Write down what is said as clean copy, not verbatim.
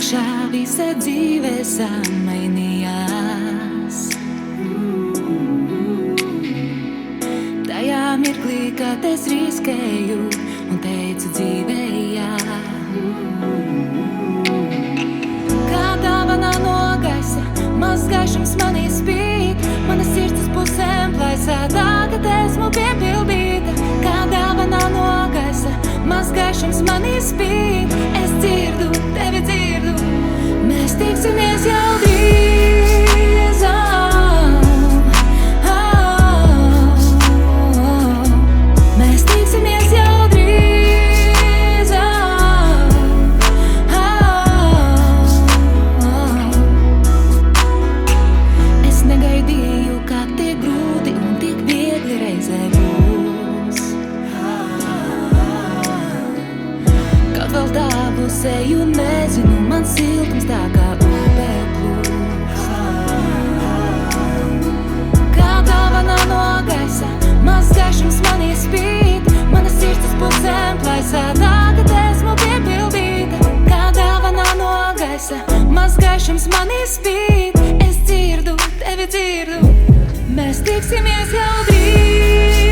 priekšā visa dzīve samainījās. Tajā mirklī, kad es riskēju un teicu dzīvei jā. Kā dāvana no gaisa, mazs gaišums manī spīd, manas sirds uz pusēm plaisā, tagad esmu piepildīta. Kā dāvana no gaisa, mazs gaišums manī spīd, es dzirdu, tevi dzirdu, mēs tiksimies jau drīz. Mēs tiksimies jau drīz. Es negaidīju, kā tik grūti un tik viegli reizē būs. Kaut vēl tāvu seju nezinu, man siltums tā kā upē plūs. Kā dāvana no gaisa, mazs gaišums manī spīd, manas sirds uz pusēm plaisā, tagad esmu piepildīta. Kā dāvana no gaisa, mazs gaišums manī spīd, es dzirdu, tevi dzirdu, mēs tiksimies jau drīz.